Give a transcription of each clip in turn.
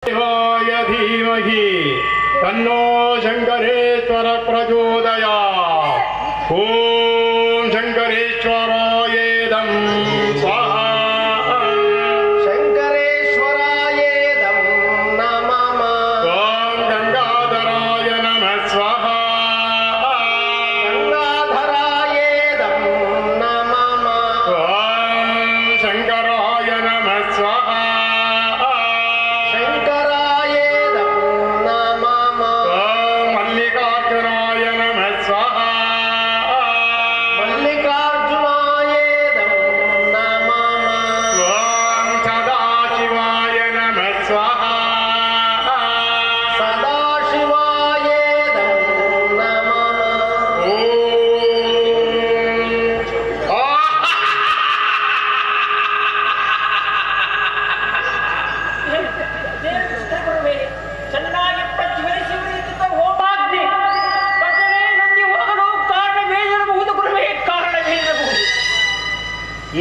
ಶಿವಾಯ ಧೀಮಹಿ ತನ್ನೋ ಶಂಕರೇಶ್ವರ ಪ್ರಚೋದಯಾತ್. ಓಂ ಶಂಕರೇಶ್ವರಾಯೇದಂ ಸ್ವಾಹ. ಶಂಕರೇಶ್ವರಾಯೇದಂ ನಮಃ. ಓಂ ಗಂಗಾಧರಾಯ ನಮಃ ಸ್ವಾಹ. ಗಂಗಾಧರಾಯೇದಂ ನಮಃ. ಓಂ ಶಂಕರಾಯ ನಮಃ ಸ್ವಾಹ. ಶಂಕರಾಯೇದಂ ನಮಃ. ಓಂ ಮಲ್ಲಿಕಾರ್ಜುನಾಯ ನಮಃ ಸ್ವಾಹ. ಮಲ್ಲಿಕಾರ್ಜುನಾಯೇದಂ ನಮಃ. ಓಂ ಸದಾಶಿವಾಯ ನಮಃ ಸ್ವಾಹ. ಸದಾಶಿವಾಯೇದಂ ನಮಃ. ಚೆನ್ನಾಗಿ ಪ್ರಜ್ವಲಿಸಿ ಉರಿಯುತ್ತಿದ್ದ ಹೋಮಾಗ್ನಿ ಭಜನೆ ನಂದಿ ಹೋಗಲು ಕಾರಣವೇನಿರಬಹುದು ಗುರುವೇ, ಕಾರಣವೇನಿರಬಹುದು?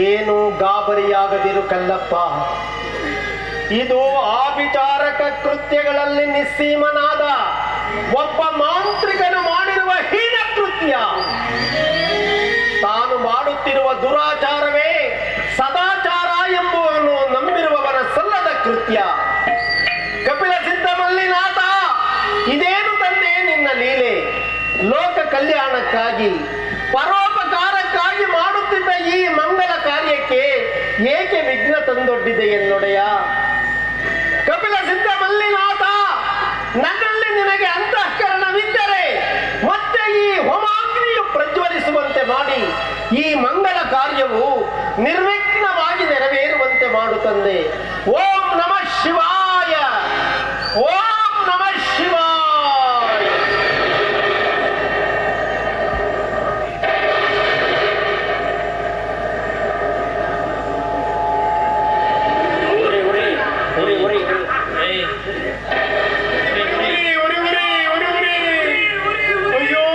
ಏನು ಗಾಬರಿಯಾಗದಿರು ಕಲ್ಲಪ್ಪ. ಇದು ಆಭಿಚಾರಕ ಕೃತ್ಯಗಳಲ್ಲಿ ನಿಸ್ಸೀಮನಾದ ಒಬ್ಬ ಮಾಂತ್ರಿಕನು ಮಾಡಿರುವ ಹೀನ ಕೃತ್ಯ. ತಾನು ಮಾಡುತ್ತಿರುವ ದುರಾಚಾರವೇ ಸದಾಚಾರ ಎಂಬುವನು ನಂಬಿರುವವನ ಸಲ್ಲದ ಕೃತ್ಯ. ಕಪಿಲ ಸಿದ್ಧ ಮಲ್ಲಿನಾಥ, ಇದೇನು ತಂದೆ ನಿನ್ನ ಲೀಲೆ? ಲೋಕ ಕಲ್ಯಾಣಕ್ಕಾಗಿ ಪರೋಪಕಾರಕ್ಕಾಗಿ ಮಾಡುತ್ತಿದ್ದ ಈ ಮಂಗಲ ಕಾರ್ಯಕ್ಕೆ ಏಕೆ ವಿಘ್ನ ತಂದೊಡ್ಡಿದೆ ಎನ್ನೊಡೆಯ? ಕಪಿಲ ಸಿದ್ಧ ಮಲ್ಲಿನಾಥ, ನನ್ನಲ್ಲಿ ನಿನಗೆ ಅಂತಃಕರಣವಿದ್ದರೆ ಮತ್ತೆ ಈ ಹೋಮಾಗ್ನಿಯು ಪ್ರಜ್ವಲಿಸುವಂತೆ ಮಾಡಿ ಈ ಮಂಗಲ ಕಾರ್ಯವು ನಿರ್ವಿಘ್ನವಾಗಿ ನೆರವೇರುವಂತೆ ಮಾಡು ತಂದೆ. ಓಂ ನಮಃ ಶಿವಾಯ. ಓಂ ನಮಃ ಶಿವಾಯ. ಅಯ್ಯೋ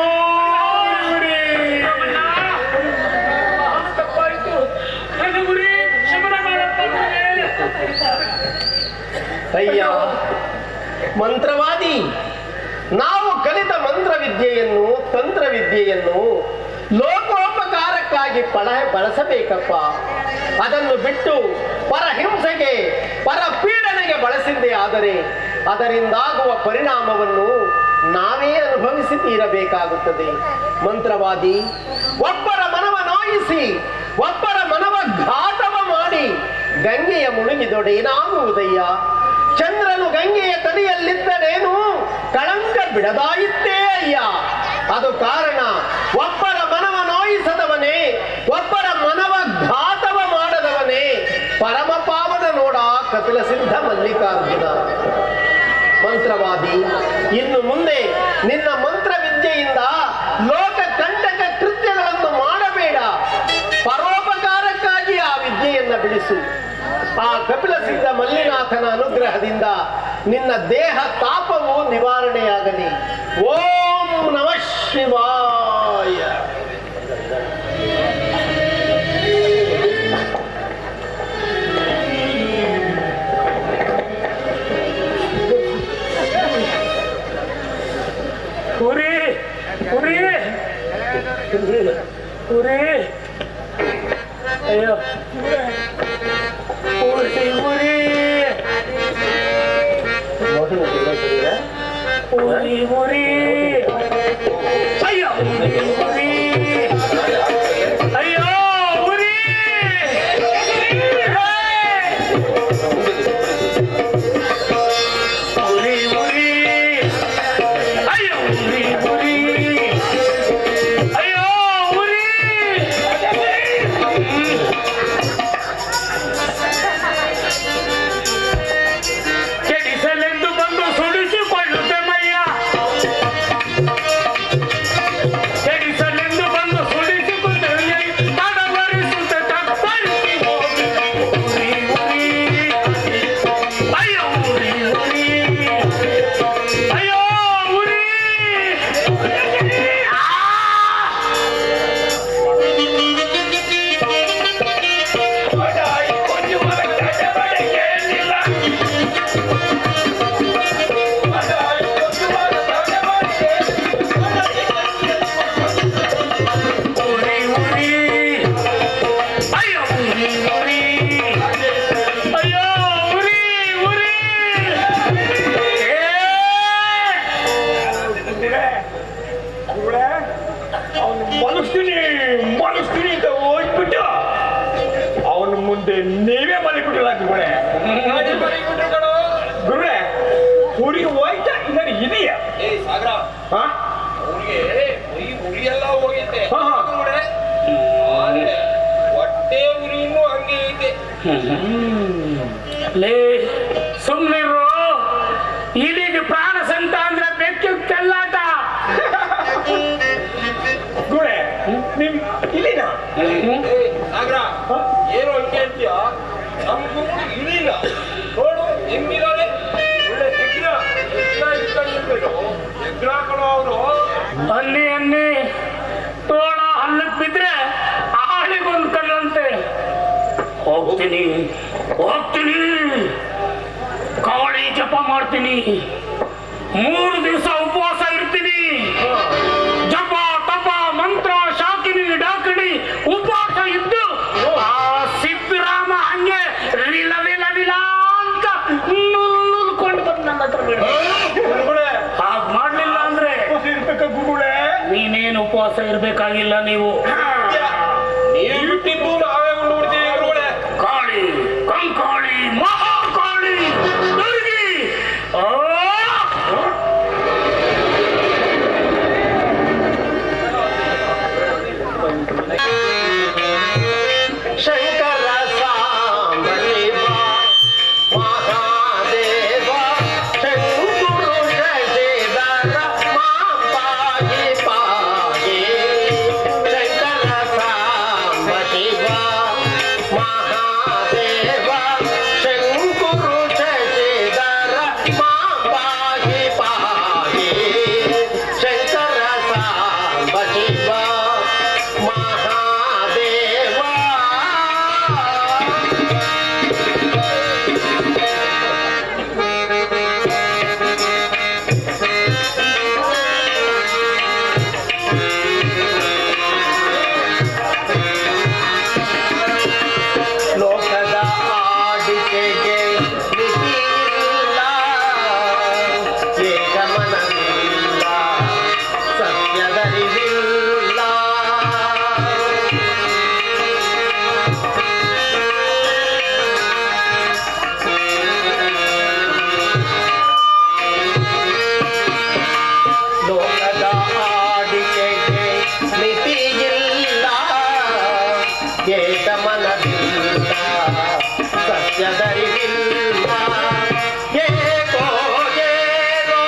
ಅಯ್ಯ ಮಂತ್ರವಾದಿ, ನಾವು ಕಲಿತ ಮಂತ್ರವಿದ್ಯೆಯನ್ನು ತಂತ್ರವಿದ್ಯೆಯನ್ನು ಲೋಕೋಪಕಾರಕ್ಕಾಗಿ ಬಳಸಬೇಕಪ್ಪ. ಅದನ್ನು ಬಿಟ್ಟು ಪರಹಿಂಸೆಗೆ ಪರಪೀಡನೆಗೆ ಬಳಸಿದ್ದೇ ಆದರೆ ಅದರಿಂದಾಗುವ ಪರಿಣಾಮವನ್ನು ನಾವೇ ಅನುಭವಿಸಿ ತೀರಬೇಕಾಗುತ್ತದೆ. ಮಂತ್ರವಾದಿ, ಒಬ್ಬರ ಮನವ ನೋಯಿಸಿ ಒಬ್ಬರ ಮನವ ಘಾತವ ಮಾಡಿ ಗಂಗೆಯ ಮುಳುಗಿದೊಡೇನಾಗುವುದಯ್ಯ? ಚಂದ್ರನು ಗಂಗೆಯ ತಡಿಯಲ್ಲಿದ್ದರೇನು ಕಳಂಕ ಬಿಡದಾಯಿತ್ತೇ ಅಯ್ಯ. ಅದು ಕಾರಣ ಒಬ್ಬರ ಮನವ ನೋಯಿಸದವನೇ, ಒಬ್ಬರ ಮನವ ಘಾತವ ಮಾಡದವನೇ ಪರಮ ಪಾವನ ನೋಡ ಕಪಿಲ ಸಿದ್ಧ ಮಲ್ಲಿಕಾರ್ಜುನ. ಮಂತ್ರವಾದಿ, ಇನ್ನು ಮುಂದೆ ನಿನ್ನ ಮಂತ್ರವಿದ್ಯೆಯಿಂದ ಲೋಕ ಕಂಟಕ ಕೃತ್ಯಗಳನ್ನು ಮಾಡಬೇಡ. ಪರೋಪಕಾರಕ್ಕಾಗಿ ಆ ವಿದ್ಯೆಯನ್ನ ಬಿಡಿಸು. ಆ ಕಪಿಲ ಸಿದ್ಧ ಮಲ್ಲಿನಾಥನ ಅನುಗ್ರಹದಿಂದ ನಿನ್ನ ದೇಹ ತಾಪವು ನಿವಾರಣೆಯಾಗಲಿ. ಓಂ ನಮಃ ಶಿವಾಯ. ಉರಿ ಉರಿ ಉರಿ, ಅಯ್ಯೋ ಉರಿ ಉರಿ ಉರಿ ಉರಿ, ಅಯ್ಯೋ ಉರಿ ಉರಿ, ಅಯ್ಯೋ ಉರಿ, ಉರಿ ಉರಿ, ಅಯ್ಯೋ ಉರಿ ಉರಿ, ಅಯ್ಯೋ ಉರಿ. ಕೆಡಿಸಲೆಂದು ಬಂದು ಸುಡಿಸಿಕೊಳ್ಳುತ್ತೆ ಮಯ್ಯ, ಕೆಡಿಸ ಮುಂದೆ ನೀವೇ ಮಲಿಬಿಟ್ಟಿಲ್ಲ ಗುರುಗಳೇ. ಗುರುಗಳೇ ಊರಿಗೆ ಹೋಯ್ತಾ ಇನ್ನು ಇದೆಯಾ? ಸಾಗರ ಹಾ ಅವ್ರಿಗೆ ಉರಿ ಎಲ್ಲ ಹೋಗೈತೆ ಹಾ, ಹಾ. ಆದ್ರೆ ಹೊಟ್ಟೆ ಉರಿ ಇನ್ನೂ ಹಂಗೆ ಐತೆ. ಲೇ ಸುಮ್ಮನಿರು. ಇಲ್ಲಿಗೆ ಪ್ರಾಣ ಸಂತ ಅಂದ್ರೆ ಬೆಕ್ಕು ಚೆಲ್ಲಾಟ. ಗುಳೆ ನಿಮ್ ಇಲ್ಲಿನ ಸಾಗರ ಏನು ಹಂಗೆ ಅಂತೀಯ? ನಮ್ ಗುರು ಇಳಿಲ್ಲ ನೋಡು ಹೆಂಗಿದಾರೆ. ಒಳ್ಳೆ ಎಗ್ರ ಇಟ್ಕೊಂಡಿರ್ಬೇಕು. ಎಗ್ರ ಕಣೋ ಅವರು. ಅಲ್ಲಿ ಅನ್ನಿ ತೋಳ ಹಲ್ಲಕ್ ಬಿದ್ರೆ ಆಳಿಗೊಂದು ಕಲ್ಲಂತೆ. ಹೋಗ್ತೀನಿ ಕಾವಳಿ ಜಪ ಮಾಡ್ತೀನಿ. 3 ದಿವಸ ಉಪವಾಸ ಇರ್ತೀನಿ. ಜಪ ತಪ ಮಂತ್ರ ಶಾಕಿನಿ ಡಾಕಿನಿ ಉಪವಾಸ ಇದ್ದು ಆ ಸಿದ್ದರಾಮ ಹಂಗೆ ವಿಲ ವಿಲ ವಿಲ ಅಂತ ನುಲ್ಕೊಂಡು ಬಂದು ನನ್ನ ಹತ್ರ ಬಿಡು. ಹಾಗ್ ಮಾಡ್ಲಿಲ್ಲ ಅಂದ್ರೆ ನೀನೇನು ಉಪವಾಸ ಇರ್ಬೇಕಾಗಿಲ್ಲ. ನೀವು ನೀವು ಬಿಟ್ಟಿದ್ದು ನಾವೇ ನೋಡ್ತೀವಿ ಗುರುಗಳೇ. ಕಾಳಿ ಕಂಕಾಳಿ ಮಹಾಕಾಳಿ ದುರ್ಗಿ ಶಂಕರ ಸಾಂಬಲಿವ ಮಹಾದೇವ ಶಂಕುರು ಶಶಿಧರ ಮಾಪಾಗಿ ಪಾಗಿ. ಶಂಕರ ಸಾಂಬಲಿವ ಮಹಾದೇವ ಶಂಕುರು ಶಶಿಧರ ಮಾಪಾಗಿ ಪಾಗಿ. ಶಂಕರ ಸಾಂಬಲಿವ ಮಹಾದೇವ. ಲೋಕದ ಆಡಿಕೆಗೆ ಮಿತಿಯಿಲ್ಲ, ಏಕಮನವಿಲ್ಲ, ಸತ್ಯದರಿವಿಲ್ಲ. ಲೋಕದ ಆಡಿಕೆಗೆ ಮಿತಿಯಿಲ್ಲ, ಏಕಮನವಿಲ್ಲ, ಸತ್ಯದರಿವಿಲ್ಲ. ಏಕೋ ಏನೋ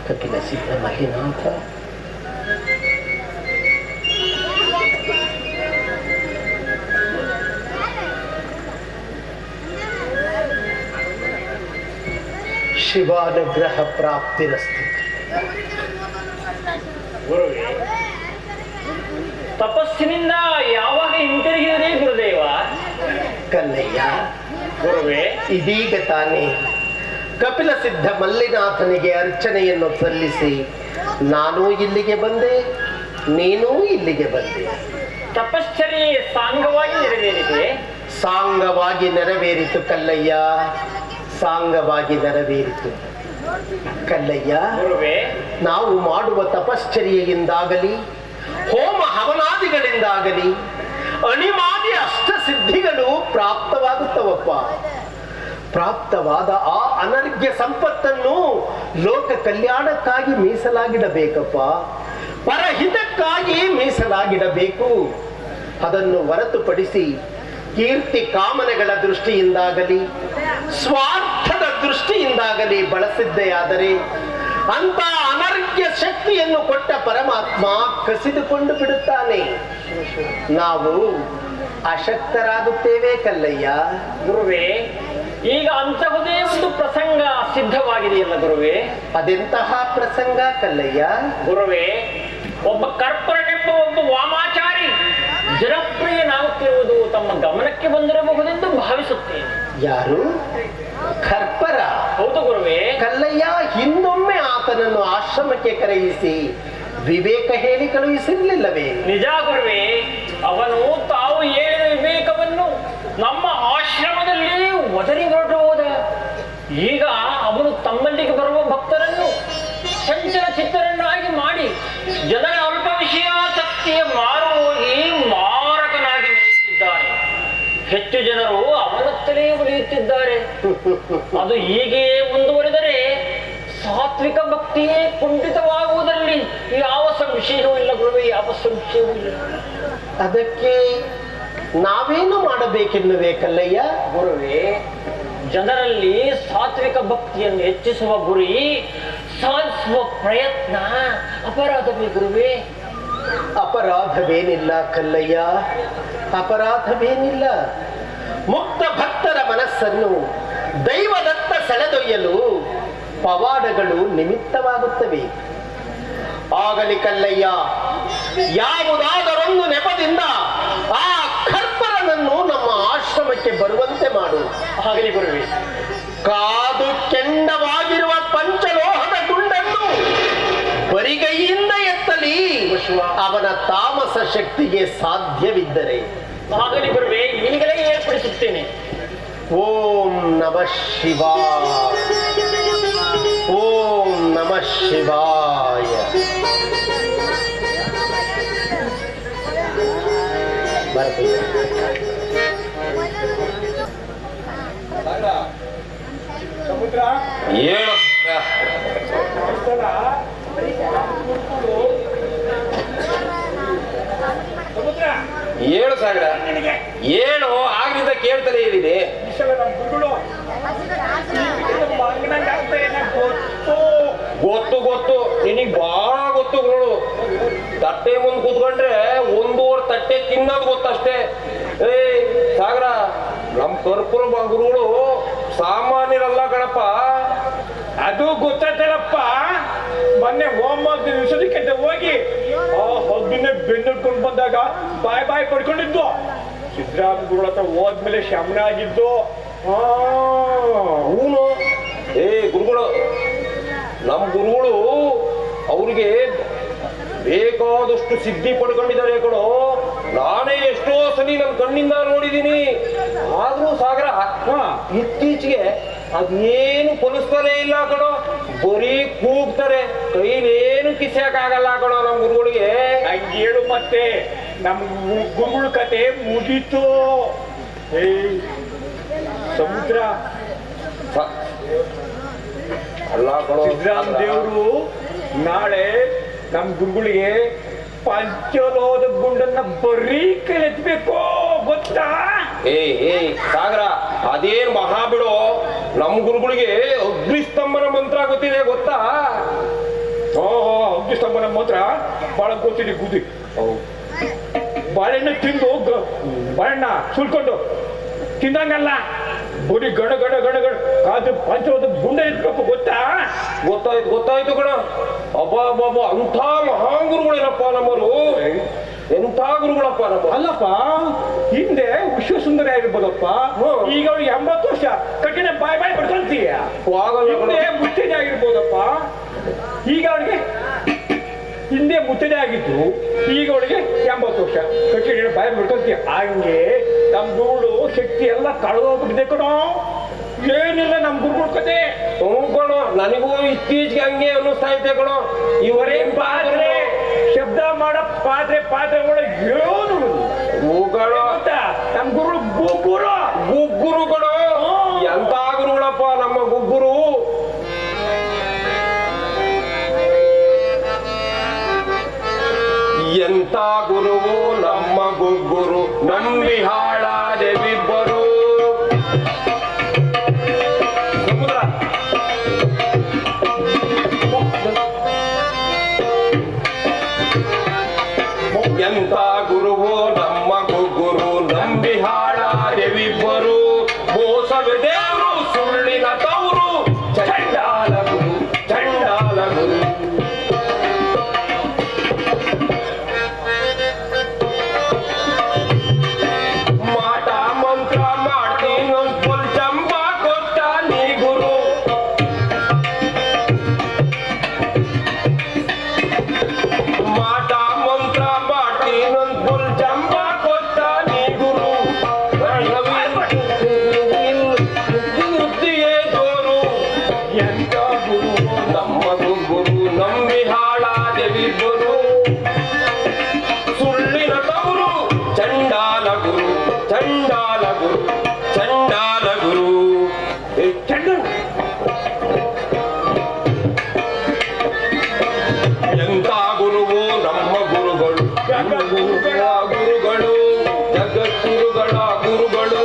ಕಪಿಲ ಸಿದ್ಧ ಮಲ್ಲಿನಾಥ. ಶಿವಾನುಗ್ರಹ ಪ್ರಾಪ್ತಿರಸ್ತು. ತಪಸ್ಸಿನಿಂದ ಯಾವಾಗ ಹಿಂತಿರುಗಿದರೆ ಗುರುದೇವ? ಕಲ್ಲಯ್ಯ, ಗುರುವೇ, ಇದೀಗ ತಾನೇ ಕಪಿಲ ಸಿದ್ಧ ಮಲ್ಲಿನಾಥನಿಗೆ ಅರ್ಚನೆಯನ್ನು ಸಲ್ಲಿಸಿ ನಾನು ಇಲ್ಲಿಗೆ ಬಂದೆ, ನೀನೂ ಇಲ್ಲಿಗೆ ಬಂದೆ. ತಪಶ್ಚರ್ಯೆ ಸಾಂಗವಾಗಿ ನೆರವೇರಿದೆ. ಸಾಂಗವಾಗಿ ನೆರವೇರಿತು ಕಲ್ಲಯ್ಯ, ಸಾಂಗವಾಗಿ ನೆರವೇರಿತು ಕಲ್ಲಯ್ಯ. ಗುರುವೇ, ನಾವು ಮಾಡುವ ತಪಶ್ಚರ್ಯೆಯಿಂದಾಗಲಿ ಹೋಮ ಹವನಾದಿಗಳಿಂದಾಗಲಿ ಅಣಿಮಾದಿ ಅಷ್ಟಸಿದ್ಧಿಗಳು ಪ್ರಾಪ್ತವಾಗುತ್ತವಪ್ಪ. ಪ್ರಾಪ್ತವಾದ ಆ ಅನರ್ಘ್ಯ ಸಂಪತ್ತನ್ನು ಲೋಕ ಕಲ್ಯಾಣಕ್ಕಾಗಿ ಮೀಸಲಾಗಿಡಬೇಕಪ್ಪ, ಪರಹಿತಕ್ಕಾಗಿ ಮೀಸಲಾಗಿಡಬೇಕು. ಅದನ್ನು ಹೊರತುಪಡಿಸಿ ಕೀರ್ತಿ ಕಾಮನೆಗಳ ದೃಷ್ಟಿಯಿಂದಾಗಲಿ ಸ್ವಾರ್ಥದ ದೃಷ್ಟಿಯಿಂದಾಗಲಿ ಬಳಸಿದ್ದೇ ಆದರೆ ಅಂತ ಅನರ್ಘ್ಯ ಶಕ್ತಿಯನ್ನು ಕೊಟ್ಟ ಪರಮಾತ್ಮ ಕಸಿದುಕೊಂಡು ಬಿಡುತ್ತಾನೆ. ನಾವು ಅಶಕ್ತರಾಗುತ್ತೇವೆ ಕಲ್ಲಯ್ಯ. ಗುರುವೇ, ಈಗ ಅಂತಹುದೇ ಒಂದು ಪ್ರಸಂಗ ಸಿದ್ಧವಾಗಿದೆಯಲ್ಲ ಗುರುವೇ. ಅದೆಂತಹ ಪ್ರಸಂಗ ಕಲ್ಲಯ್ಯ? ಗುರುವೇ, ಒಬ್ಬ ಕರ್ಪರನೆಂಬ ಒಬ್ಬ ವಾಮಾಚಾರಿ ಜನಪ್ರಿಯನಾಗುತ್ತಿರುವುದು ತಮ್ಮ ಗಮನಕ್ಕೆ ಬಂದಿರಬಹುದೆಂದು ಭಾವಿಸುತ್ತೇನೆ. ಯಾರು? ಕರ್ಪರ? ಹೌದು ಗುರುವೇ. ಕಲ್ಲಯ್ಯ ಹಿಂದೊಮ್ಮೆ ಆತನನ್ನು ಆಶ್ರಮಕ್ಕೆ ಕರೆಯಿಸಿ ವಿವೇಕ ಹೇಳಿ ಕಳುಹಿಸಿರ್ಲಿಲ್ಲವೇ? ನಿಜ ಗುರುವೇ, ಅವನು ತಾವು ಹೇಳಿದ ವಿವೇಕವನ್ನು ನಮ್ಮ ಆಶ್ರಮದಲ್ಲಿ ಒದರಿ ಹೊರಟು ಹೋದ. ಈಗ ಅವನು ತಮ್ಮಲ್ಲಿಗೆ ಬರುವ ಭಕ್ತರನ್ನು ಚಂಚಲ ಚಿತ್ತರನ್ನಾಗಿ ಮಾಡಿ ಜನರ ಅಲ್ಪ ವಿಷಯಾಸಕ್ತಿಯ ಮಾರುಹೋಗಿ ಮಾರಕನಾಗಿ ನಿಲ್ಲಿಸಿದ್ದಾನೆ. ಹೆಚ್ಚು ಜನರು ಅವನತ್ತಲೇ ಉಳಿಯುತ್ತಿದ್ದಾರೆ. ಅದು ಹೀಗೆಯೇ ಮುಂದುವರೆದರೆ ಸಾತ್ವಿಕ ಭಕ್ತಿಯೇ ಕುಂಠಿತವಾಗುವುದರಲ್ಲಿ ಯಾವ ಸಂಶಯವೂ ಇಲ್ಲ ಗುರುವೇ, ಯಾವ ಸಂಶಯವೂ ಇಲ್ಲ. ಅದಕ್ಕೆ ನಾವೇನು ಮಾಡಬೇಕೆನ್ನುವೆ ಕಲ್ಲಯ್ಯ? ಗುರುವೇ, ಜನರಲ್ಲಿ ಸಾತ್ವಿಕ ಭಕ್ತಿಯನ್ನು ಹೆಚ್ಚಿಸುವ ಗುರಿ ಸಾಧಿಸುವ ಪ್ರಯತ್ನ ಅಪರಾಧವೇ ಗುರುವೇ? ಅಪರಾಧವೇನಿಲ್ಲ ಕಲ್ಲಯ್ಯ, ಅಪರಾಧವೇನಿಲ್ಲ. ಮುಕ್ತ ಭಕ್ತರ ಮನಸ್ಸನ್ನು ದೈವದತ್ತ ಸೆಳೆದೊಯ್ಯಲು ಪವಾಡಗಳು ನಿಮಿತ್ತವಾಗುತ್ತವೆ. ಆಗಲಿ ಕಲ್ಲಯ್ಯ, ಯಾವುದಾದರೊಂದು ನೆಪದಿಂದ ಆ ಕರ್ಪರನನ್ನು ನಮ್ಮ ಆಶ್ರಮಕ್ಕೆ ಬರುವಂತೆ ಮಾಡು. ಆಗಲಿ ಗುರುವೇ. ಕಾದು ಕೆಂಡವಾಗಿರುವ ಪಂಚಲೋಹದ ಗುಂಡನ್ನು ಬರಿಗೈಯಿಂದ ಎತ್ತಲಿ ಅವನ ತಾಮಸ ಶಕ್ತಿಗೆ ಸಾಧ್ಯವಿದ್ದರೆ. ಆಗಲಿ ಗುರುವೇ, ಈಗಲೇ ಏರ್ಪಡಿಸುತ್ತೇನೆ. ಓಂ ನಮಃ ಶಿವಾಯ, ಓಂ ನಮಃ ಶಿವಾಯ. ಬರ್ತೀವಿ. ಸಮುದ್ರ ಏನು ಸಮುದ್ರ ಹೇಳು ಸಾಗರ, ಏನು ಆಗ್ಲಿಂದ ಕೇಳ್ತಲೇ ಇದ್ದೀನಿ. ನಮ್ಮ ಗುರುಗಳು ಗೊತ್ತು ಗೊತ್ತು, ನಿನಗ್ ಬಹಳ ಗೊತ್ತು ಗುರುಗಳು. ತಟ್ಟೆ ಮುಂದೆ ಕೂತ್ಕೊಂಡ್ರೆ 1.5 ತಟ್ಟೆ ತಿನ್ನೋದು ಗೊತ್ತಷ್ಟೇ. ಸಾಗರ, ನಮ್ ಕರ್ಪುರ ಗುರುಗಳು ಸಾಮಾನ್ಯರಲ್ಲ ಕಣಪ್ಪ. ಅದು ಗೊತ್ತಾಯ್ತಲ್ಲಪ್ಪ. ಮೊನ್ನೆ ಹೋಮ ದಿವಸಕ್ಕೆ ಹೋಗಿ ಆ ಹೊಗ್ಗಿನ ಬೆನ್ನಿಟ್ಕೊಂಡು ಬಂದಾಗ ಬಾಯ್ ಪಡ್ಕೊಂಡಿದ್ದು. ಸಿದ್ದರಾಮ ಗುರುಗಳ ಹತ್ರ ಹೋದ್ಮೇಲೆ ಶಮನ ಆಗಿದ್ದು. ಅವನು ಗುರುಗಳು, ನಮ್ಮ ಗುರುಗಳು ಅವ್ರಿಗೆ ಬೇಕಾದಷ್ಟು ಸಿದ್ಧಿ ಪಡ್ಕೊಂಡಿದ್ದಾರೆ ಕಣೋ. ನಾನೇ ಎಷ್ಟೋ ಸಲ ನನ್ನ ಕಣ್ಣಿಂದ ನೋಡಿದ್ದೀನಿ. ಆದ್ರೂ ಸಾಗರ, ಇತ್ತೀಚೆಗೆ ಅದೇನು ಫಲಿಸ್ತಾನೆ ಇಲ್ಲ ಕಣೋ. ಬರೀ ಕೂಗ್ತಾರೆ, ಕೈಲೇನು ಕಿಸ್ಯಾಕಾಗಲ್ಲ ಕಣೋ ನಮ್ಮ ಗುರುಗಳಿಗೆ. ಹಂಗೇಳು ಮತ್ತೆ ನಮ್ ಗುರುಗಳ ಕತೆ ಮುಗೀತು. ಸಮುದ್ರ ಅಲ್ಲ ಕಣೋ, ಸಿದ್ದರಾಮ ದೇವರು ನಾಳೆ ನಮ್ ಗುರುಗಳಿಗೆ ಪಂಚಲೋಹದ ಗುಂಡನ್ನ ಬರೀ ಕೈ ಎತ್ತಬೇಕು, ಗೊತ್ತಾ? ಸಾಗರ, ಅದೇನ್ ಮಹಾ ಬಿಡೋ. ನಮ್ ಗುರುಗಳಿಗೆ ಅಗ್ನಿಸ್ತಂಭನ ಮಂತ್ರ ಗೊತ್ತಿದೆ, ಗೊತ್ತಾ? ಅಗ್ನಿಸ್ತಂಭನ ಮಂತ್ರ ಬಹಳ ಗೊತ್ತಿದೆ. ಗುದ್ದಿ ಬಾಳೆಹಣ್ಣು ತಿಂದು ಬಾಳೆಹಣ್ಣ ಸುಲ್ಕೊಂಡು ತಿಂದಂಗಲ್ಲ, ಬರೀ ಗಣ ಕಾದು ಪಂಚಲೋಹದ ಗುಂಡ ಎತ್ಬೇಕು, ಗೊತ್ತಾ? ಗೊತ್ತಾಯ್ತು ಕಣ. ಅಬ್ಬಾ, ಅಂಥ ಮಹಾಗುರುಗಳೇನಪ್ಪ ನಮ್ಮರು. ಎಂಥ ಗುರುಗಳಪ್ಪ ನಮ್ಮ. ಅಲ್ಲಪ್ಪ, ಹಿಂದೆ ವಿಶ್ವಸುಂದರಿ ಆಗಿರ್ಬೋದಪ್ಪ. ಈಗ ಅವ್ರಿಗೆ 80 ವರ್ಷ ಕಠಿಣ ಬಾಯ್ ಪಡ್ಕೊಂತೀಯ. ಹಿಂದೆ ಮುಚ್ಚನೆ ಆಗಿರ್ಬೋದಪ್ಪ. ಈಗ ಅವ್ರಿಗೆ ಹಿಂದೆ ಮುಚ್ಚನೆ ಆಗಿದ್ದು, ಈಗ ಅವಳಿಗೆ 80 ವರ್ಷ ಕಠಿಣ ಬಾಯ್ ಪಡ್ಕೊಂತೀಯ. ಹಂಗೆ ನಮ್ ಗುರುಗಳು ಶಕ್ತಿ ಎಲ್ಲ ಕಳೆದೋಗ್ಬಿಟ್ಟಿದೆ ಕಣೋ. ಏನಿಲ್ಲ ನಮ್ ಗುರುಗಳ ಕತೆ. ಕಣೋ, ನನಗೂ ಇತ್ತೀಚೆಗೆ ಹಂಗೆ ಅನ್ನಿಸ್ತಾ ಐತೆ ಕಣೋ. ಇವರೇ ಪಾತ್ರೆ ಶಬ್ದ ಮಾಡ ಪಾತ್ರೆ ಒಳಗೆ ಏನು ಗುರುಗಳು ಗೊತ್ತಾ? ನಮ್ ಗುರು ಗುರು ಗುಗ್ಗುರುಗಳು ಎಂತ ಗುರುಗಳಪ್ಪ ನಮ್ಮ ಗುಗ್ಗುರು. ಎಂತ ಗುರುವು ನಮ್ಮ ಗುಗ್ಗುರು, ನಂಬಿ ಹಾಳಾದೆವಿಬ್ಬರು. ಸಮುದ್ರ ಎಂತ ಗುರುವು ನಮ್ಮ ಗುಗ್ಗುರು, ನಂಬಿ ಹಾಳಾದೆವಿಬ್ಬರು. ಮೋಸವೇ ದೇವರು, ಸುಳ್ಳಿನ ತವರು, ಚಂಡಾಲ ಗುರು, ಚಂಡಾಲ ಗುರು. ಮಾಟ ಮಂತ್ರ ಮಾಡ್ತೀನಿ ಫುಲ್ ಚಂಬ ಕೊಟ್ಟ ನೀ ಗುರು. ಮಾಟ ಮಂತ್ರ ಮಾಡ್ತೀನಿ ಫುಲ್ ಚಂಬ ಕೊಟ್ಟ ನೀ ಗುರು. ಬುದ್ಧಿಯೇ ಜೋರು. ಎಂತ ಗುರು ನಮ್ಮ ಗುರು, ನಂಬಿ ಹಾಳಾದೆವಿಬ್ಬರು. ಸುಳ್ಳಿನ ತವರು, ಚಂಡಾಲ ಗುರು, ಚಂಡಾಲ ಗುರು, ಚಂಡಾಲ ಗುರು. ಎಂತ ಗುರುವು ನಮ್ಮ ಗುರುಗಳು, ಗುರುಗಳ ಗುರುಗಳು, ಜಗದ್ಗುರುಗಳ ಗುರುಗಳು.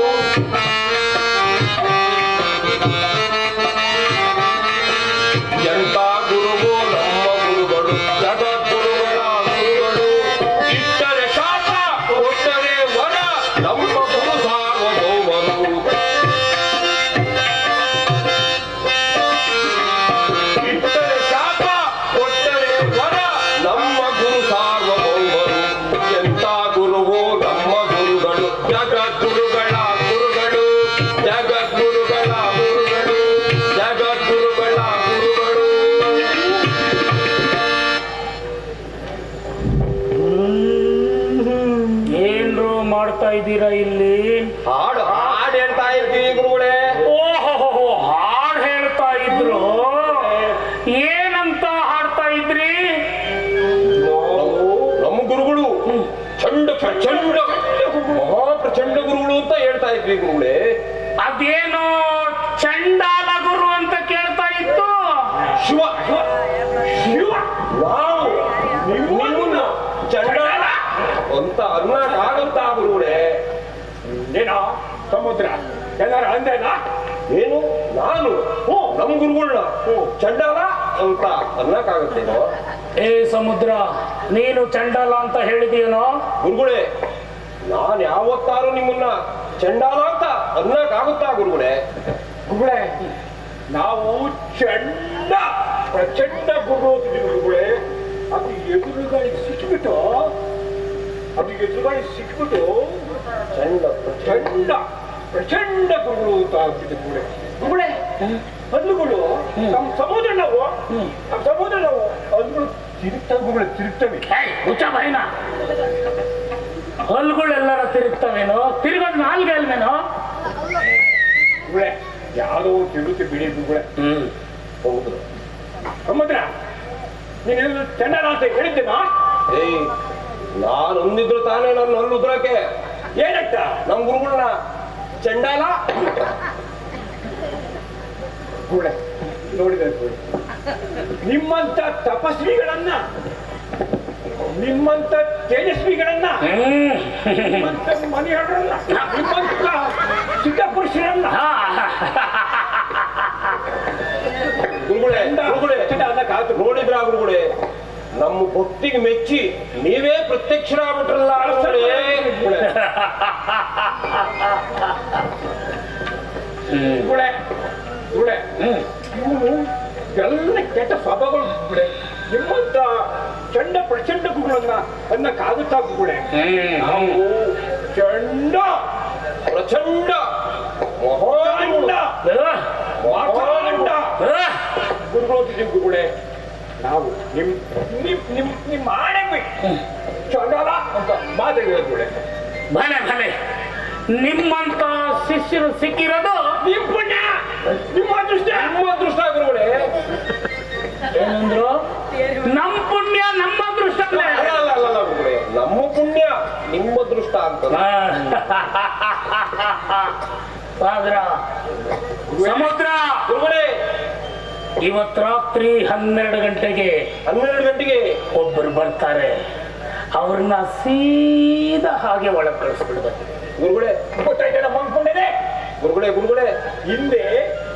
ಎಂತ ಗುರುವು ನಮ್ಮ ಗುರುಗಳು, ಜಗದ್ಗುರುಗಳ ಗುರುಗಳು. ಇಟ್ಟರೆ ಶಾಪ, ಕೊಟ್ಟರೆ ವರ, ನಮ್ಮ ಗುರು ಸಾರ್ವಭೌಮರು. ಇಟ್ಟರೆ ಶಾಪ, ಕೊಟ್ಟರೆ ವರ, ನಮ್ಮ ಗುರು ಸಾರ್ವಭೌಮರು. ಎಂತ ಗುರುವು ನಮ್ಮ ಗುರುಗಳು, ಜಗದ್ಗುರುಗಳ ಗುರುಗಳು, ಜಗದ್ಗುರುಗಳ ಗುರುಗಳು, ಜಗದ್ಗುರುಗಳ ಗುರುಗಳು. ಏನ್ರು ಮಾಡ್ತಾ ಇದ್ದೀರಾ ಇಲ್ಲಿ? ಹಾಡು ಹಾಡು ಹೇಳ್ತಾ ಇರ್ತೀವಿ ಗುರುಗಳೇ. ಓಹೋ, ಹಾಡು ಹೇಳ್ತಾ ಇದ್ರು. ಏನಂತ ಹಾಡ್ತಾ ಇದ್ರಿ? ನಮ್ಮ ಗುರುಗಳು ಚಂಡ ಪ್ರಚಂಡ ಮಹಾಪ್ರಚಂಡ ಗುರುಗಳು ಅಂತ ಹೇಳ್ತಾ ಇದ್ವಿ ಗುರುಗಳೇ. ಅದೇನೋ ಚಂಡಾಲ ಗುರು ಅಂತ ಕೇಳ್ತಾ ಇತ್ತು. ಶಿವ ಶಿವ ನಾವು ನಿಮ್ಮನ್ನ ಚಂಡಾಲ ಅಂತ ಅನ್ನಕ್ಕಾಗತ್ತಾ ಗುರುಗಳೇ? ಏನೋ ಸಮುದ್ರ ಎಲ್ಲಾರು ಅಂದೇನಾ? ಏನು ನಾನು ನಮ್ ಗುರುಗಳನ್ನ ಚಂಡಾಲ ಅಂತ ಅನ್ನಕ್ಕಾಗತ್ತೇನೋ? ಏ ಸಮುದ್ರ, ನೀನು ಚಂಡಾಲ ಅಂತ ಹೇಳಿದೀನೋ? ಗುರುಗಳೇ, ನಾನ್ ಯಾವತ್ತಾರು ನಿಮ್ಮನ್ನ ಚಂಡಾಲ ಅಂತ ಅನ್ನಕ್ಕಾಗುತ್ತಾ ಗುರುಗಳೇ? ಗುರುಗಳೇ, ನಾವು ಚಂಡ ಪ್ರಚಂಡ ಗುರು ಅಂತಿದ್ದೀವಿ ಗುರುಗಳೇ. ಅದು ಎದುರುಗಳಿಗೆ ಸಿಕ್ಕಿಬಿಟ್ಟು ಚಂಡ ಚಂಡ ಪ್ರಚಂಡ ಗುರುಗಳು ಅಂತ ಆಗ್ಬಿಟ್ಟು ಗುರುಗಳೇ. ಗುರುಗಳೇ, ಹಲ್ಲುಗಳು ನಮ್ಮ ಸಮುದ್ರ ನಾವು ಹಲ್ಲುಗಳು ತಿರುಗ್ತವೆ ಗುರುಗಳೇ, ತಿರುಗ್ತವೆ. ಹುಚ್ಚ ಬೈನ ಹಲ್ಲುಗಳೆಲ್ಲರ ತಿರುಗ್ತವೇನೋ? ತಿರುಗೋದು ನಾಲ್ಗೆ ಅಲ್ವೇನೋ? ಗುರುಗಳೇ, ಯಾವುದೋ ತಿರುಗುತ್ತೆ ಬಿಡಿ ಗುರುಗಳೇ. ಹೌದು ಸಮುದ್ರ, ನೀನು ಚಂಡಾಲ ಅಂತ ಹೇಳಿದ್ದೇನಾ? ಏಯ್, ನಾನು ಒಂದಿದ್ರು ತಾನೇ ನನ್ನ ಹಲ್ಲುದ್ರಕ್ಕೆ. ಏನಂತ? ನಮ್ ಗುರುಗಳನ್ನ ಚಂಡಾಲ ಗುರುಗಳೇ ನೋಡಿದೆ, ನಿಮ್ಮಂತ ತಪಸ್ವಿಗಳನ್ನ, ನಿಮ್ಮಂತ ತೇಜಸ್ವಿಗಳನ್ನ, ನಿಮ್ಮಂತ ಮನೆಯವರನ್ನ, ನಿಮ್ಮಂತ ಸಿದ್ಧ ಪುರುಷರನ್ನ ಗುರುಗಳೇ ನೋಡಿದ್ರ ಗುರುಗಳೇ, ನಮ್ಮ ಭಕ್ತಿಗೆ ಮೆಚ್ಚಿ ನೀವೇ ಪ್ರತ್ಯಕ್ಷರಾಗ್ಬಿಟ್ರಲ್ಲ. ಎಲ್ಲ ಕೆಟ್ಟ ಸ್ವಭಾವಗಳು ಗುರುಗಳೇ. ನಿಮ್ಮಂತ ಚಂಡ ಪ್ರಚಂಡ ಗುರುಗಳನ್ನ ಅನ್ನಕ್ಕಾಗುತ್ತಾ ಗುರುಗಳೇ? ನಾವು ಚಂಡ ಪ್ರಚಂಡ ಮಹಾಂಡ ಮಾತಾಂಡ ಗುರುಗಳು ಗುರುಗಳೇ. ನಾವು ನಿಮ್ಮ ಆಣೆ ಚಂಡಾಲ ಅಂತ ಮಾತಾಡಿದ ಗುರುಗಳೇ. ಭಲೆ ಭಲೆ, ನಿಮ್ಮಂತ ಶಿಷ್ಯರು ಸಿಕ್ಕಿರೋದು ನಿಮ್ಮ ಪುಣ್ಯ, ನಿಮ್ಮ ಅದೃಷ್ಟ ಗುರುಗಳೇ. ಏನಂದ್ರು? ನಮ್ಮ ಪುಣ್ಯ ನಮ್ಮ ಅದೃಷ್ಟ. ಅಲ್ಲ ಗುರುಗಳೇ, ನಮ್ಮ ಪುಣ್ಯ ನಿಮ್ಮ ಅದೃಷ್ಟ ಅದೃಷ್ಟ ಅಂತ. ಸಾಗರ ಸಮುದ್ರ ಗುರುಗಳೇ, ಇವತ್ತು ರಾತ್ರಿ 12 ಗಂಟೆಗೆ 12 ಗಂಟೆಗೆ ಒಬ್ಬರು ಬರ್ತಾರೆ. ಅವ್ರನ್ನ ಸೀದಾ ಹಾಗೆ ಒಳಗೆ ಕಳಿಸ್ಬಿಡ್ಬೇಕು. ಗುರುಗಳೇ, ಗೊತ್ತಾಯ್ತು ನಮ್ಮ ಅನ್ಕೊಂಡಿದೆ. ಗುರುಗಳೇ ಹಿಂದೆ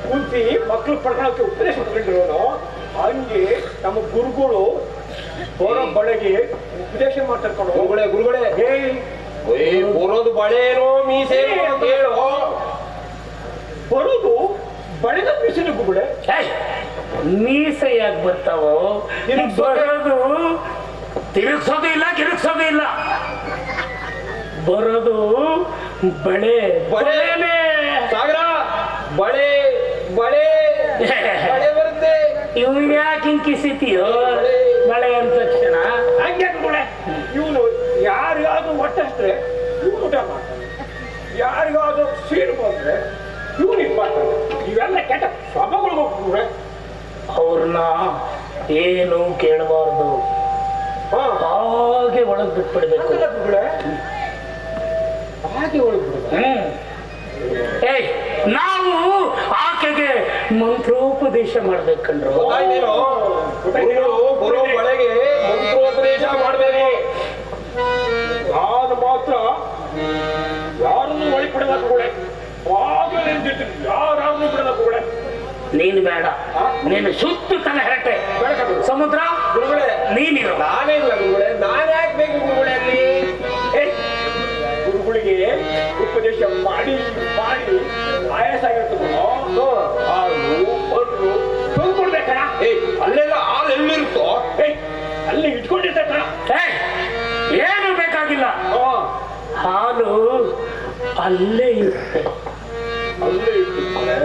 ಕುಂತಿ ಮಕ್ಕಳು ಪಡ್ಕೊಳ್ಳೋಕೆ ಉಪದೇಶ ಮಾಡ್ಕೊಂಡಿರೋನು ಹಂಗೆ ನಮ್ಮ ಗುರುಗಳು ಬರೋ ಬಳೆಗೆ ಉಪದೇಶ ಮಾಡ್ತಾರೆ. ಗುರುಗಳೇ ಬರೋದು ಬಳೆನೋ ಮೀಸೇನೋ ಅಂತ ಹೇಳು. ಬರೋದು ಬಳೆದ ಮೀಸೆ ಗುರುಗಳೇ. ಮೀಸೆ ಯಾಕೆ ಬರ್ತಾವೋ? ಬರೋದು ತಿರುಗಿಸೋದು ಇಲ್ಲ, ಕಿರುಗಿಸೋದು ಇಲ್ಲ. ಬರೋದು ಬಳೆ ಬಳೆನೇ. ಸಾಗರ ಬಳೆ ಬಳೆ ಬಳೆ ಬರುತ್ತೆ. ಇವನ್ ಯಾಕೆ ಹಿಂಕಿಸಿತೀಯೋ ಬಳೆ ಅಂದ ತಕ್ಷಣ? ಹಂಗೆ ಬಳೆ. ಇವನು ಯಾರಿಗಾದ್ರು ಒಟ್ಟಷ್ಟೇ ಇವನು ಊಟ ಮಾಡ್ತಾನೆ, ಯಾರಿಗಾದ್ರು ಸೀರು ಬಂದ್ರೆ ಇವನು ಇದು ಮಾಡ್ತಾನೆ. ಇವೆಲ್ಲ ಕೆಟ್ಟ ಸ್ವಭಾವಗಳು ಹೋಗ್ಬಿಟ್ರೆ ಅವ್ರನ್ನ ಏನು ಕೇಳಬಾರ್ದು, ಹಾಗೆ ಒಳಗ್ ಬಿಟ್ಬಿಡ್ಬೇಕು. ಹಾಗೆ ಒಳಗ್ಬಿಡುದು. ಏಯ್, ನಾವು ಆಕೆಗೆ ಮಂತ್ರೋಪದೇಶ ಮಾಡ್ಬೇಕಂಡ್ರು. ಬರೋ ಒಳಗೆ ಮಂತ್ರೋಪದೇಶ ಮಾಡ್ಬೇಕು. ನಾನು ಮಾತ್ರ ಯಾರನ್ನು ಒಳಗೆ ಬಿಡಬೇಕು ಕೂಡ, ಯಾರನ್ನು ಬಿಡಬೇಕು ಕೂಡ. ನೀನು ಬೇಡ, ನೀನು ಸುತ್ತು ತಲೆ ಹರಟೆ. ಸಮುದ್ರ ಗುರುಗಳೇ, ನೀನಿರು. ನಾನೇ ಇಲ್ಲ ಗುರುಗಳೇ, ನಾನು ಯಾಕೆ ಬೇಕು ಗುರುಗಳೇ? ಅಲ್ಲಿ ಗುರುಗಳಿಗೆ ಉಪದೇಶ ಮಾಡಿ ಮಾಡಿ ಆಯಾಸ ಆಗಿರ್ತದೆ. ತಂದ್ಕೊಡ್ಬೇಕಣ. ಅಲ್ಲೆಲ್ಲ ಹಾಲು ಎಲ್ಲಿರುತ್ತೋ ಅಲ್ಲಿ ಇಟ್ಕೊಂಡಿರ್ತೇಕಣ. ಏನು ಬೇಕಾಗಿಲ್ಲ, ಹಾಲು ಅಲ್ಲೇ ಇರುತ್ತೆ. ಅಲ್ಲೇ ಇರ್ತದೆ.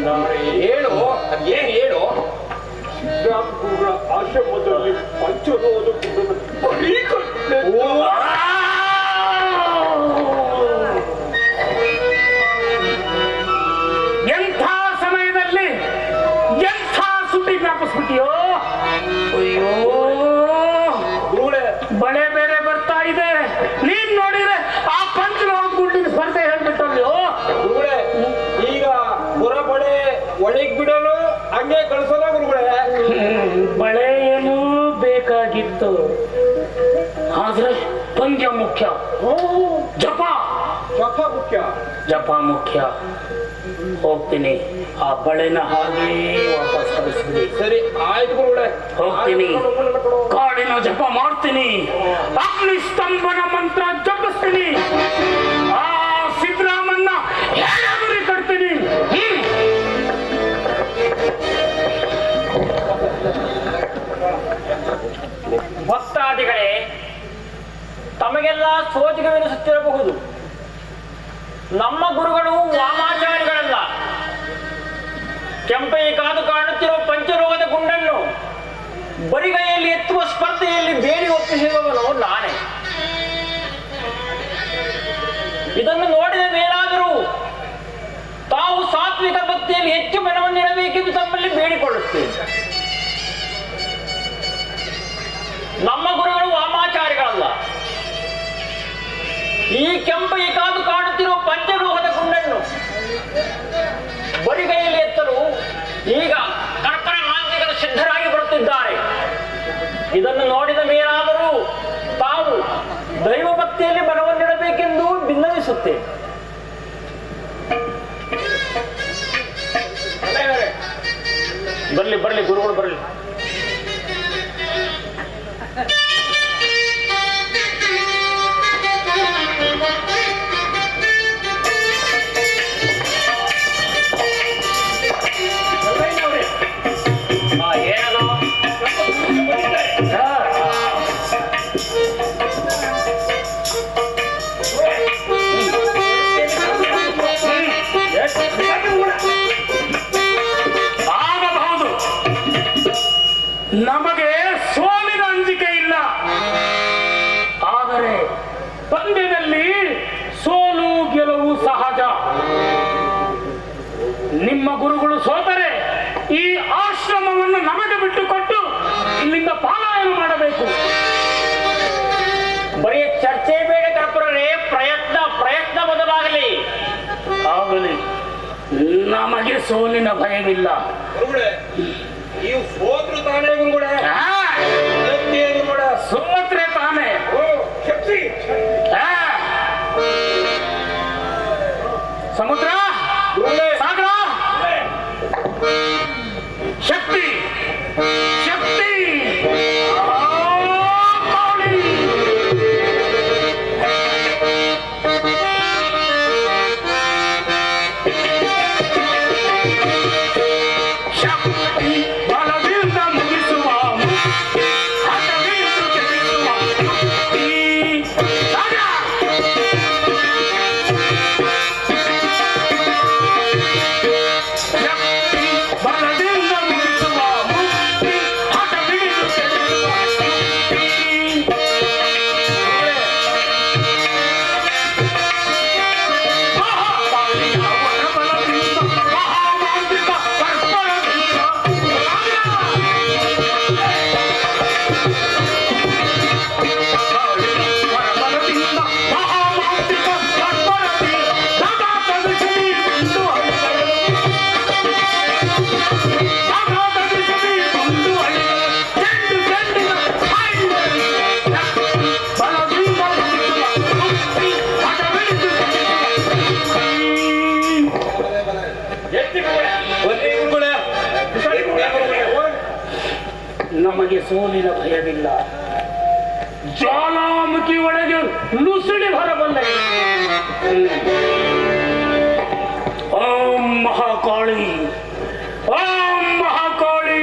ನಾಳೆ ಹೇಳು, ಅದೇನು ಹೇಳು. ಗುರುಗಳ ಆಶ್ರಮದಲ್ಲಿ ಪಂಚರೋಧ ಎಂಥ ಸಮಯದಲ್ಲಿ ಎಂಥ ಸುದ್ದಿ ಜ್ಞಾಪಿಸ್ಬಿಟ್ಟಿಯೋ. ಅಯ್ಯೋ, ಬಳೆ ಬೇರೆ ಬರ್ತಾ ಇದೆ. ನೀನ್ ನೋಡಿದ್ರೆ ಆ ಪಂಚರೋಧ ಗುಂಡಿನ ಸ್ಪರ್ಧೆ ಹೇಳ್ಬಿಟ್ಟಲ್ಲೋ. ಈಗ ಹೊರ ಬಳೆ ಒಳಗ್ ಬಿಡಲು ಹಂಗೆ ಕಳ್ಸೋದ ಗುರುಗಳೇ. ಬಳೆ ಏನೂ ಬೇಕಾಗಿತ್ತು, ಆದ್ರೆ ಪಂದ್ಯ ಮುಖ್ಯ, ಜಪ ಮುಖ್ಯ. ಜಪ ಮುಖ್ಯ. ಹೋಗ್ತೀನಿ, ಆ ಬಳೆನ ಹಾಗೇ ವಾಪಸ್ ಕಳಿಸ್ಬಿಡಿ. ಸರಿ ಆಯ್ತು ಗುರುಗಳೇ, ಹೋಗ್ತೀನಿ, ಕಾಡಿನ ಜಪ ಮಾಡ್ತೀನಿ, ಅಗ್ನಿ ಸ್ತಂಭನ ಮಂತ್ರ ಜಪಿಸ್ತೀನಿ, ಆ ಸಿದ್ದರಾಮನ್ನ ಹೇಳಿ ಕಟ್ತೀನಿ. ಭಕ್ತಾದಿಗಳೇ, ತಮಗೆಲ್ಲ ಸೋಜಿಗವೆನಿಸುತ್ತಿರಬಹುದು. ನಮ್ಮ ಗುರುಗಳು ವಾಮಾಚಾರಿಗಳಲ್ಲ. ಕೆಂಪೈ ಕಾದು ಕಾಣುತ್ತಿರುವ ಪಂಚರೋಗದ ಗುಂಡನ್ನು ಬರಿಗೈಯಲ್ಲಿ ಎತ್ತುವ ಸ್ಪರ್ಧೆಯಲ್ಲಿ ಬೇಡಿ ಒಪ್ಪಿಸಿರುವವನು ನಾನೇ. ಇದನ್ನು ನೋಡಿದ ಮೇಲಾದರೂ ತಾವು ಸಾತ್ವಿಕ ಭಕ್ತಿಯಲ್ಲಿ ಹೆಚ್ಚು ಮನವನ್ನಿಡಬೇಕೆಂದು ತಮ್ಮಲ್ಲಿ ಬೇಡಿಕೊಳ್ಳುತ್ತೇನೆ. ನಮ್ಮ ಗುರುಗಳು ವಾಮಾಚಾರಿಗಳಲ್ಲ. ಈ ಕೆಂಪೈ ಕಾದು ಕಾಣುತ್ತಿರುವ ಪಂಚಲೋಹದ ಗುಂಡನ್ನು ಬರಿಗೈಯಲ್ಲಿ ಎತ್ತಲು ಈಗ ಕರ್ಪರ ಮಾಂತ್ರಿಕರು ಸಿದ್ಧರಾಗಿ ಬರುತ್ತಿದ್ದಾರೆ. ಇದನ್ನು ನೋಡಿದ ಮೇಲಾದರೂ ತಾವು ದೈವ ಭಕ್ತಿಯಲ್ಲಿ ಮನವನ್ನಿಡಬೇಕೆಂದು ಭಿನ್ನವಿಸುತ್ತೇನೆ. ಬರ್ಲಿ ಬರ್ಲಿ ಗುರುಗಳು ಬರ್ಲಿ. ಆಗಬಹುದು, ನಮಗೆ ಸೋಲಿನ ಅಂಜಿಕೆ ಇಲ್ಲ. ಆದರೆ ಪಂದ್ಯದಲ್ಲಿ ಸೋಲು ಗೆಲುವು ಸಹಜ. ನಿಮ್ಮ ಗುರುಗಳು ಸೋತರೆ ಈ ಆಶ್ರಮ ಬಿಟ್ಟುಕೊಟ್ಟು ಇಲ್ಲಿಂದ ಪಲಾಯನ ಮಾಡಬೇಕು. ಬರೀ ಚರ್ಚೆ ಬೇಡ ಕರ್ಪೂರರೇ, ಪ್ರಯತ್ನ ಪ್ರಯತ್ನ ಮೊದಲಾಗಲಿ. ಆಗಲಿ, ನಮಗೆ ಸೋಲಿನ ಭಯವಿಲ್ಲ. ಗುರುಗಳೇ, ನೀವು ಸೋತ್ರು ತಾನೇ ಗುರುಗಳೇ? ಸತ್ಯ ಗುರುಗಳೇ. ಸೋತ್ರೆ ತಾನೇ. ಶಕ್ತಿ ಸಮುದ್ರ, ಸಾಗರ, ಶಕ್ತಿ, ಶಕ್ತಿ. ಶಕ್ತಿ ಬಲದಿಂದ ಮುಗಿಸುವ ಹಠವಿಂದು ಗೆಲ್ಲಿಸುವ ಮುಕ್ತಿ. ಸಾಗರ, ಶಕ್ತಿ ಬಲದಿಂದ ಮುಗಿಸುವ ಮುಕ್ತಿ, ಹಠವಿಂದು ಗೆಲ್ಲಿಸುವ ಮುಕ್ತಿ. ಮಹಾಕಾಳಿಯ ವರಬಲದಿಂದ, ಮಹಾಮಾಂತ್ರಿಕ ಕರ್ಪರದಿಂದ, ವರಬಲದಿಂದ, ಮಹಾಮಾಂತ್ರಿಕ ಕರ್ಪರದಿಂದ, ಸದಾ ತಲುಪಿಸಿ ಬಂದು ಹರಿದರು. ಸದಾ ತಲುಪಿಸಿ ಬಂದು ಹರಿದರು. ಚೆಂಡು ಚೆಂಡಿನ ಹಾಯಿದರು. ಬಲದಿಂದ ಮುಗಿಸುವ ಮುಕ್ತಿ, ಹಠವಿಂದು ಗೆಲ್ಲಿಸುವ ಮುಕ್ತಿ. ನಮಗೆ ಸೋಲಿನ ಭಯವಿಲ್ಲ. ಜ್ವಾಲಾಮುಖಿ ಒಳಗೆ ನುಸುಳಿ ಹೊರಬಂದೆ. ಓಂ ಮಹಾಕಾಳಿ, ಓಂ ಮಹಾಕಾಳಿ,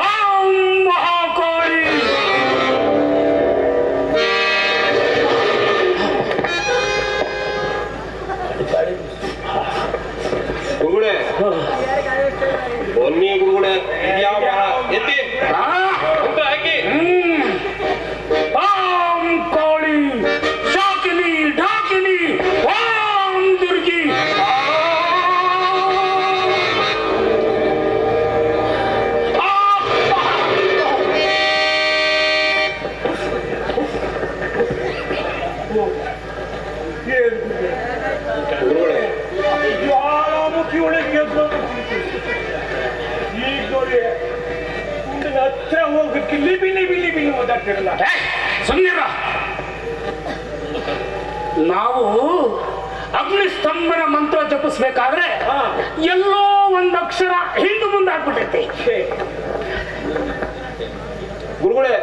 ಓಂ ಮಹಾಕಾಳಿ. ಗುರುಗಳೇ, ಬನ್ನಿ ಗುರುಗಳೇ. ಯಾವ ಎತ್ತಿ ಆ? ಊಟ ಹಾಕಿ. ಓಂ ಕಾಳಿ, ಶಾಕಿನಿ, ಢಾಕಿನಿ, ಓಂ ದುರ್ಗಿ. ಗುರುಗಳೇ, ಜ್ವಾಲಾಮುಖಿ ಒಳಗೆ ಎದ್ದು ಈಗ ನೋಡಿ ಗುಂಡಿನ ಹತ್ರ ಹೋಗಕ್ಕೆ ಲಿಬಿ ಲಿಬಿ ಲಿಬಿ ಓದಾಡ್ತಿರಲ್ಲ. ಸುಮ್ಮನಿರ. ನಾವು ಅಗ್ನಿಸ್ತಂಭನ ಮಂತ್ರ ಜಪಿಸ್ಬೇಕಾದ್ರೆ ಎಲ್ಲೋ ಒಂದು ಅಕ್ಷರ ಹಿಂದೆ ಮುಂದೆ ಆಗ್ಬಿಟ್ಟೈತಿ. ಗುರುಗಳೇ,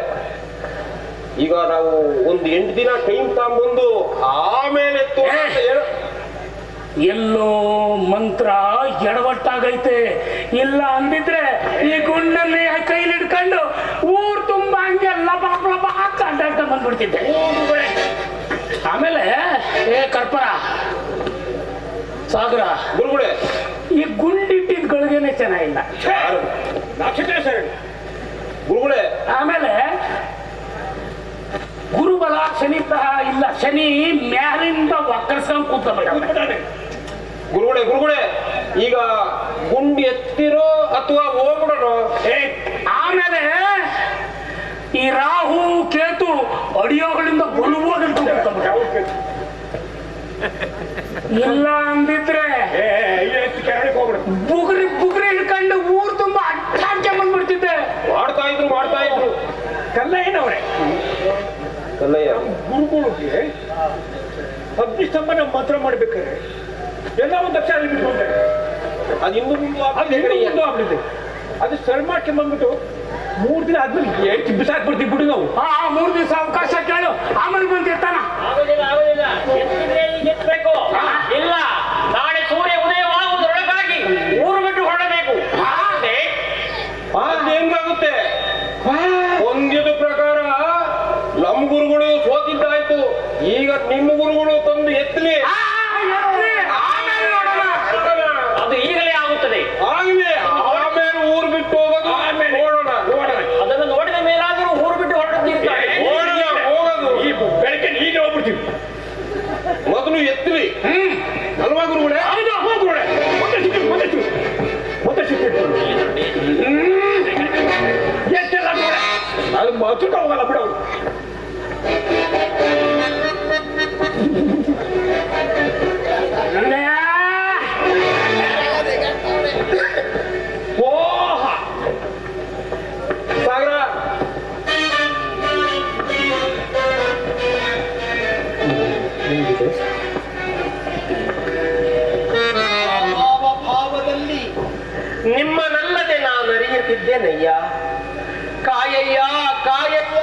ಈಗ ನಾವು ಒಂದು 8 ದಿನ ಟೈಮ್ ತಗೊಂಡು ಆಮೇಲೆ ಎಲ್ಲೋ ಮಂತ್ರ ಎಡವಟ್ಟಾಗೈತೆ. ಇಲ್ಲ ಅಂದಿದ್ರೆ ಈ ಗುಂಡಲ್ಲಿ ಕೈಲಿ ಹಿಡ್ಕೊಂಡು ಊರ್ ತುಂಬಾ ಹಂಗೆ ಲಬಾಕ್ ಲಬಾಕ್ ಅಡ್ಡಾಡ್ಕೊಂಡು ಬಂದ್ಬಿಡ್ತಿದ್ದೆ. ಆಮೇಲೆ ಏ ಕರ್ಪರ, ಸಾಗರ, ಗುರುಗಳೇ, ಈ ಗುಂಡಿಟ್ಟಿದ್ ಗಳಿಗೆನೆ ಚೆನ್ನಾಗಿಲ್ಲ. ನಕ್ಷತ್ರ ಸರ್ ಗುರುಗಳೇ. ಆಮೇಲೆ ಗುರುಬಲ ಶನಿ ಇಲ್ಲ, ಶನಿ ಮ್ಯಾಲಿಂದ ಒಕ್ಕರ್ಸ್ಕೊಂಡು ಕೂತ್ಕೊಂಡ್ಬಿಟ್ಟ. ಗುರುಗಳೇ, ಗುರುಗಳೇ, ಈಗ ಗುಂಡಿ ಎತ್ತಿರೋ ಅಥವಾ ಹೋಗ್ಬಿಡೋಣ? ಆಮೇಲೆ ಈ ರಾಹು ಕೇತು ಅಡಿಯೋಗಳಿಂದ ಬಲುವಾಗಿ ಇಲ್ಲ ಅಂದಿದ್ರೆ ಬುಗ್ರಿ ಬುಗ್ರಿ ಹಿಡ್ಕೊಂಡು ಊರ್ ತುಂಬಾ ಅಟ್ಟಾಡ್ಕೆ ಬಂದ್ಬಿಡ್ತಿದ್ದೆ. ಮಾಡ್ತಾ ಇದ್ರು ಕಲ್ಲಯ್ಯನವ್ರೆ, ಕಲ್ಲಯ್ಯ ಗುರುಗಳಿಗೆ ಅಗ್ನಿಸ್ತಂಭನ ಮಂತ್ರ ಮಾಡ್ಬೇಕಾದ್ರೆ ಎಲ್ಲ ಒಂದು ಅಕ್ಷರ ಬಿಟ್ಕೊಂಡೆ. ಅದು ಇನ್ನೂ ಮುಂದೆ ಆಗ್ಬಿಟ್ಟಿದೆ. ಅದು ಸರಿ ಮಾಡ್ಕೊಂಡ್ ಬಂದ್ಬಿಟ್ಟು 3 ದಿನ ಆದ್ಮೇಲೆ ಬಿಸಾಕ್ಬಿಡ್ತೀವಿ ಬಿಡು ನಾವು. 3 ದಿವಸ ಅವಕಾಶ ಕೇಳು, ಆಮೇಲೆ ಬಂದು ಎತ್ತಾನ. ಆಗುದಿಲ್ಲ ಆಗುದಿಲ್ಲ, ಎತ್ತಿದ್ರೆ ಈಗ ಎತ್ತಬೇಕು. ಇಲ್ಲ, ನಾಳೆ ಸೂರ್ಯ ಉದಯವಾಗುವುದರೊಳಗಾಗಿ ಊರು ಬಿಟ್ಟು ಹೊರಡಬೇಕು. ಅದು ಹೆಂಗಾಗುತ್ತೆ? ಒಂದಿದ ಪ್ರಕಾರ ನಮ್ಮ ಗುರುಗಳು ಸೋತಿದ್ದಾಯ್ತು. ಈಗ ನಿಮ್ಮ ಗುರುಗಳು ತಂದು ಎತ್ತಲಿ. ಆಮೇಲೆ ನೋಡೋಣ. ಅದು ಈಗಲೇ ಆಗುತ್ತದೆ. ಆಗಲಿ, ಆಮೇಲೆ ಊರು ಬಿಟ್ಟು ಹೋಗೋದು. ಆಮೇಲೆ ನೋಡೋಣ. ಅದನ್ನು ನೋಡಿದ ಮೇಲಾದರೂ ಊರು ಬಿಟ್ಟು ಹೊರಡುತ್ತಿರ್ತಾರೆ. ಹೋಗೋದು ಈ ಬೆಳಗ್ಗೆ ಈಗ ಹೋಗ್ಬಿಡ್ತೀವಿ. ಮೊದಲು ಎತ್ತಲಿ ಅಲ್ವಾ ಗುರುಗಳೇ? ಹೌದು, ಹೋಗುಗಳೇ. ಮತ್ತೆ ಸಿಕ್ಕಿತ್ತು. ಅಲ್ಲಿ ಮಾತುಕ ಹೋಗಲ್ಲ ಬಿಡೋರು. ಓಹ ಸಾಗರ ಭಾವದಲ್ಲಿ ನಿಮ್ಮನಲ್ಲದೆ ನಾನು ಅರಿಯುತ್ತಿದ್ದೇನಯ್ಯ. ಕಾಯಯ್ಯ ಕಾಯಯ್ಯ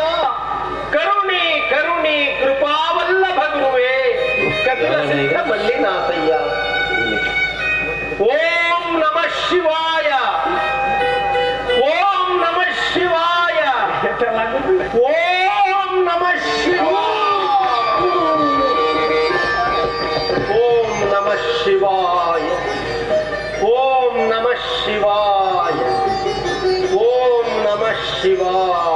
ಕರುಣಿ ಕರುಣಿ ಕೃಪಾವಲ್ಲಭ ಗುರುವೇ ಕಪಿಲ ಸಿದ್ಧ ಮಲ್ಲಿನಾಥಯ್ಯ. ಓಂ ನಮಃ ಶಿವಾಯ, ಓಂ ನಮಃ ಶಿವಾಯ, ಓಂ ನಮಃ ಶಿವಾಯ, ಓಂ ನಮಃ ಶಿವಾಯ, ಓಂ ನಮಃ ಶಿವಾಯ, ಓಂ ನಮಃ ಶಿವಾಯ.